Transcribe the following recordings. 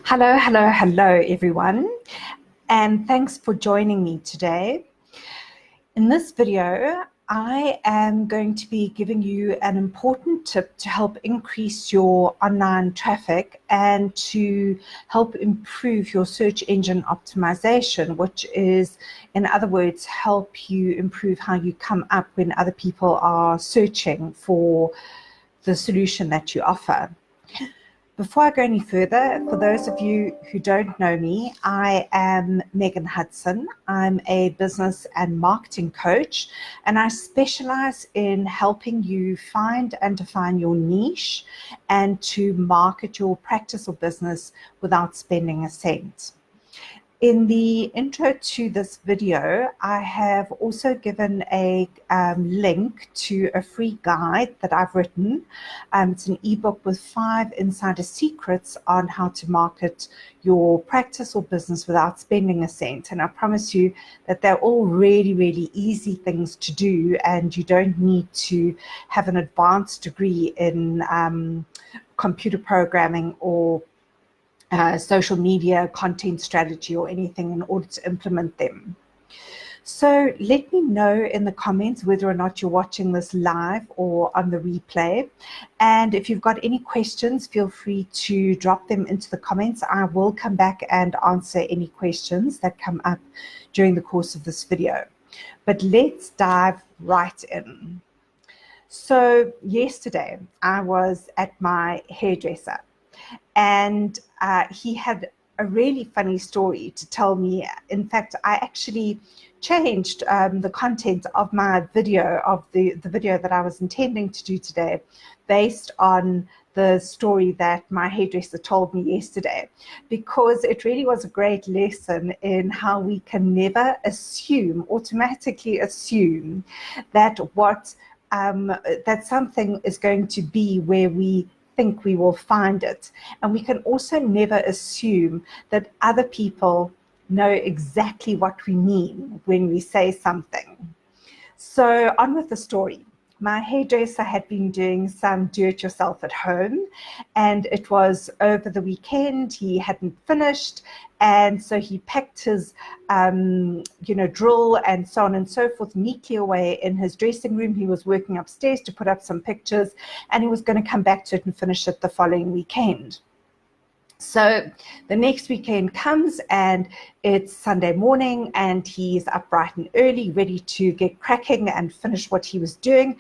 Hello, hello, hello, everyone, and thanks for joining me today. In this video, I am going to be giving you an important tip to help increase your online traffic and to help improve your search engine optimization, which is, in other words, help you improve how you come up when other people are searching for the solution that you offer. Before I go any further, for those of you who don't know me, I am Megan Hudson. I'm a business and marketing coach, and I specialize in helping you find and define your niche and to market your practice or business without spending a cent. In the intro to this video, I have also given a link to a free guide that I've written. It's an ebook with 5 insider secrets on how to market your practice or business without spending a cent. And I promise you that they're all really, really easy things to do, and you don't need to have an advanced degree in computer programming or social media content strategy or anything in order to implement them. So let me know in the comments whether or not you're watching this live or on the replay. And if you've got any questions, feel free to drop them into the comments. I will come back and answer any questions that come up during the course of this video. But let's dive right in. So yesterday I was at my hairdresser, and he had a really funny story to tell me. In fact, I actually changed the content of my video, of the video that I was intending to do today, based on the story that my hairdresser told me yesterday, because it really was a great lesson in how we can never automatically assume that that something is going to be where we think we will find it. And we can also never assume that other people know exactly what we mean when we say something. So on with the story. My hairdresser had been doing some do-it-yourself at home, and it was over the weekend. He hadn't finished, and so he packed his drill and so on and so forth neatly away in his dressing room. He was working upstairs to put up some pictures, and he was going to come back to it and finish it the following weekend. So the next weekend comes, and it's Sunday morning, and he's up bright and early, ready to get cracking and finish what he was doing,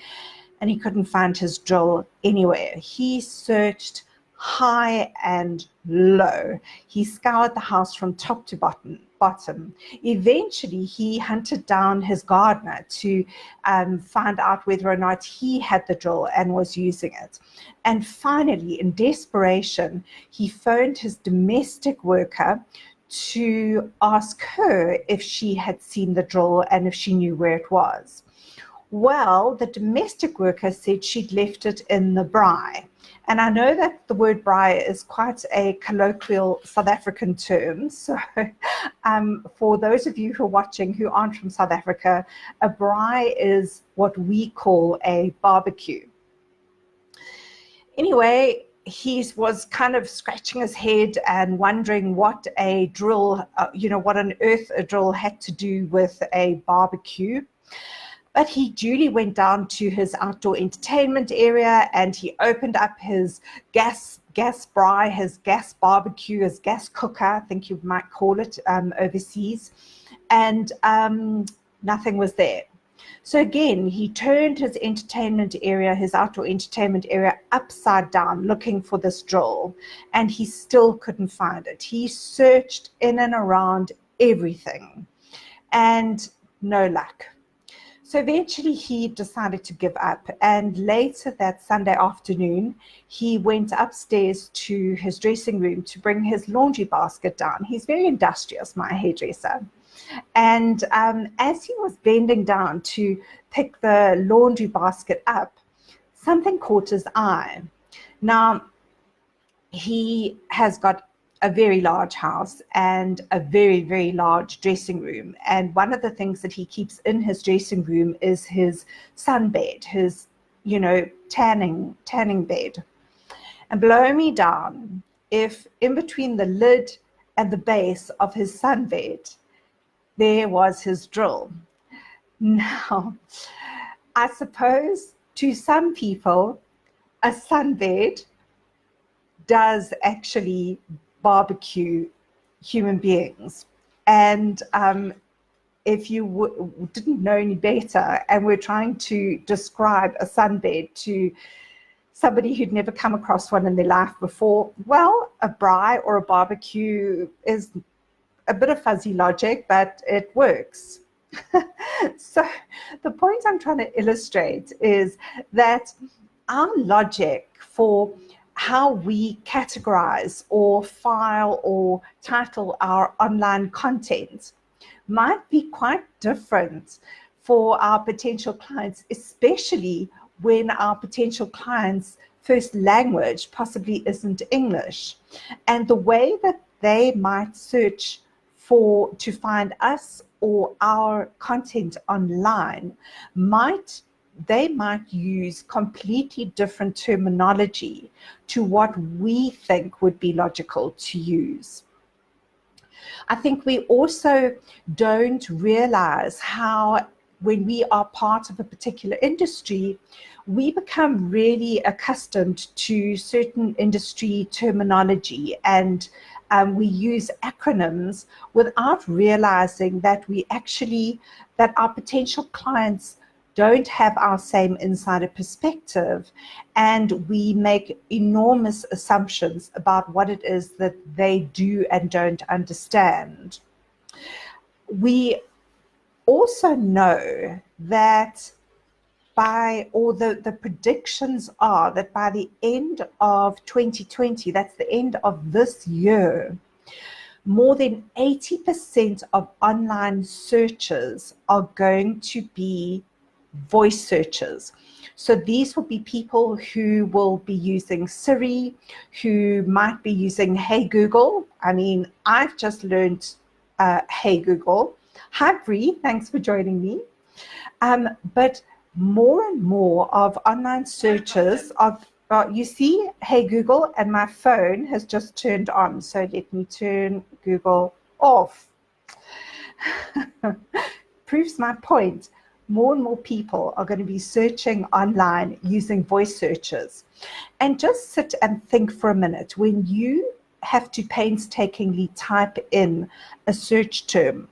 and he couldn't find his drill anywhere. He searched high and low. He scoured the house from top to bottom. Eventually, he hunted down his gardener to find out whether or not he had the drill and was using it. And finally, in desperation, he phoned his domestic worker to ask her if she had seen the drill and if she knew where it was. Well, the domestic worker said she'd left it in the braai. And I know that the word braai is quite a colloquial South African term. So for those of you who are watching who aren't from South Africa, a braai is what we call a barbecue. Anyway, he was kind of scratching his head and wondering what a drill, what on earth a drill had to do with a barbecue. But he duly went down to his outdoor entertainment area, and he opened up his gas braai, his gas barbecue, his gas cooker, I think you might call it overseas, and nothing was there. So again, he turned his outdoor entertainment area upside down looking for this drill, and he still couldn't find it. He searched in and around everything, and no luck. So eventually he decided to give up, and later that Sunday afternoon, he went upstairs to his dressing room to bring his laundry basket down. He's very industrious, my hairdresser. And as he was bending down to pick the laundry basket up, something caught his eye. Now, he has got a very large house and a very, very large dressing room. And one of the things that he keeps in his dressing room is his sunbed, his, tanning bed. And blow me down if in between the lid and the base of his sunbed, there was his drill. Now, I suppose to some people, a sunbed does actually barbecue human beings. And if you didn't know any better and we're trying to describe a sunbed to somebody who'd never come across one in their life before, well, a braai or a barbecue is a bit of fuzzy logic, but it works. So the point I'm trying to illustrate is that our logic for how we categorize or file or title our online content might be quite different for our potential clients, especially when our potential clients' first language possibly isn't English. And the way that they might search to find us or our content online they might use completely different terminology to what we think would be logical to use. I think we also don't realize how when we are part of a particular industry, we become really accustomed to certain industry terminology, and we use acronyms without realizing that that our potential clients don't have our same insider perspective, and we make enormous assumptions about what it is that they do and don't understand. We also know that the predictions are that by the end of 2020, that's the end of this year, more than 80% of online searches are going to be voice searches. So these will be people who will be using Siri, who might be using Hey Google. I mean, I've just learned Hey Google. Hi Bree, thanks for joining me. But more and more of online searches are, you see Hey Google, and my phone has just turned on. So let me turn Google off. Proves my point. More and more people are going to be searching online using voice searches. And just sit and think for a minute. When you have to painstakingly type in a search term,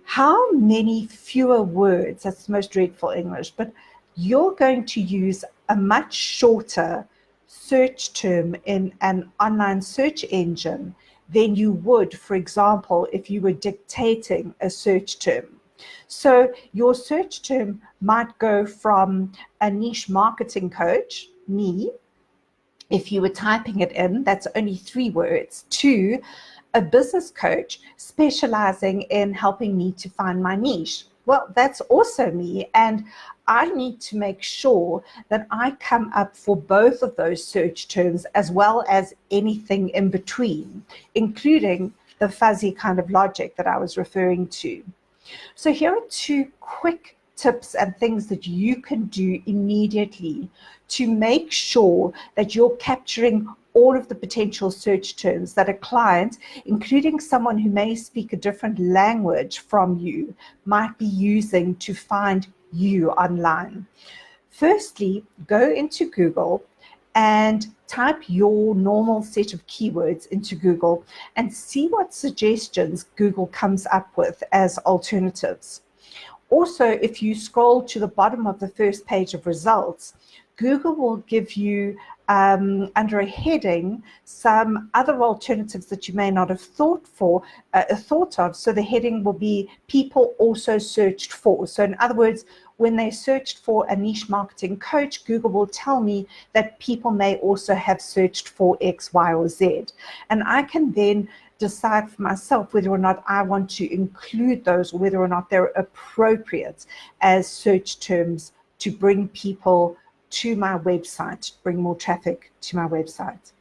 how many fewer words, that's the most dreadful English, but you're going to use a much shorter search term in an online search engine than you would, for example, if you were dictating a search term. So your search term might go from a niche marketing coach, me, if you were typing it in, that's only 3 words, to a business coach specializing in helping me to find my niche. Well, that's also me, and I need to make sure that I come up for both of those search terms as well as anything in between, including the fuzzy kind of logic that I was referring to. So here are 2 quick tips and things that you can do immediately to make sure that you're capturing all of the potential search terms that a client, including someone who may speak a different language from you, might be using to find you online. Firstly, go into Google and type your normal set of keywords into Google and see what suggestions Google comes up with as alternatives. Also, if you scroll to the bottom of the first page of results, Google will give you under a heading some other alternatives that you may not have thought of. So the heading will be people also searched for. So in other words, when they searched for a niche marketing coach, Google will tell me that people may also have searched for X, Y, or Z. And I can then decide for myself whether or not I want to include those, or whether or not they're appropriate as search terms to bring people to my website, bring more traffic to my website.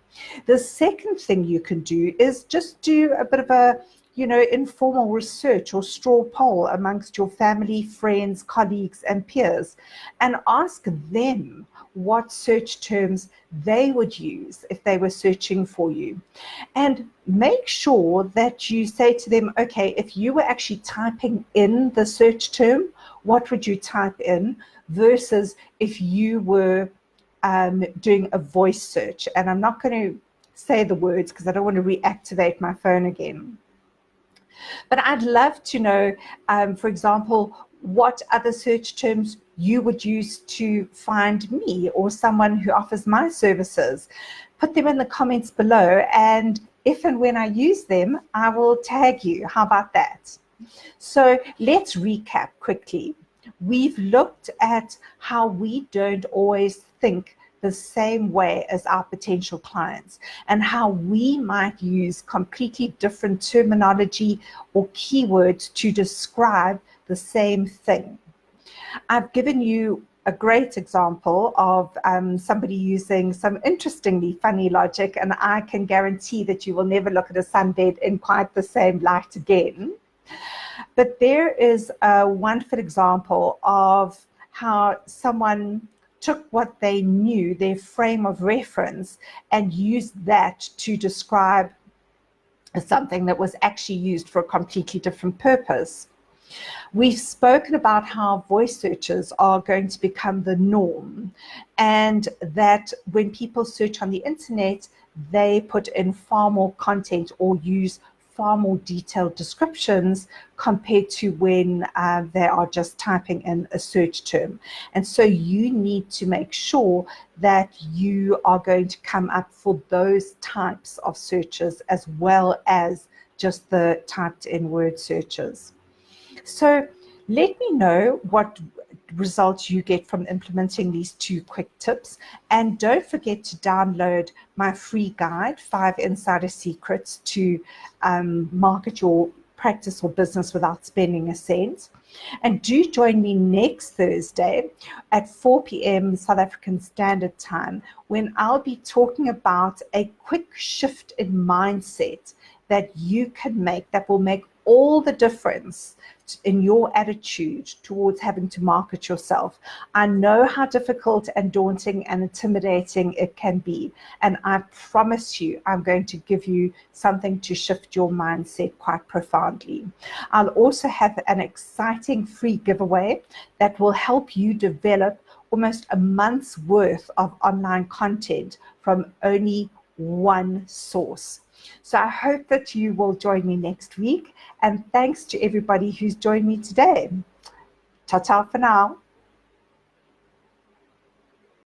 The second thing you can do is just do a bit of a, informal research or straw poll amongst your family, friends, colleagues, and peers, and ask them what search terms they would use if they were searching for you. And make sure that you say to them, okay, if you were actually typing in the search term, what would you type in, versus if you were doing a voice search. And I'm not going to say the words because I don't want to reactivate my phone again. But I'd love to know, for example, what other search terms you would use to find me or someone who offers my services. Put them in the comments below, and if and when I use them, I will tag you. How about that? So let's recap quickly. We've looked at how we don't always think the same way as our potential clients, and how we might use completely different terminology or keywords to describe the same thing. I've given you a great example of somebody using some interestingly funny logic, and I can guarantee that you will never look at a sunbed in quite the same light again. But there is a wonderful example of how someone took what they knew, their frame of reference, and used that to describe something that was actually used for a completely different purpose. We've spoken about how voice searches are going to become the norm, and that when people search on the internet, they put in far more content or use far more detailed descriptions compared to when they are just typing in a search term. And so you need to make sure that you are going to come up for those types of searches as well as just the typed in word searches. So let me know what results you get from implementing these 2 quick tips. And don't forget to download my free guide, 5 Insider Secrets to market your practice or business without spending a cent. And do join me next Thursday at 4 p.m. South African Standard Time, when I'll be talking about a quick shift in mindset that you can make, that will make all the difference in your attitude towards having to market yourself. I know how difficult and daunting and intimidating it can be, and I promise you I'm going to give you something to shift your mindset quite profoundly. I'll also have an exciting free giveaway that will help you develop almost a month's worth of online content from only one source. So I hope that you will join me next week, and thanks to everybody who's joined me today. Ta-ta for now.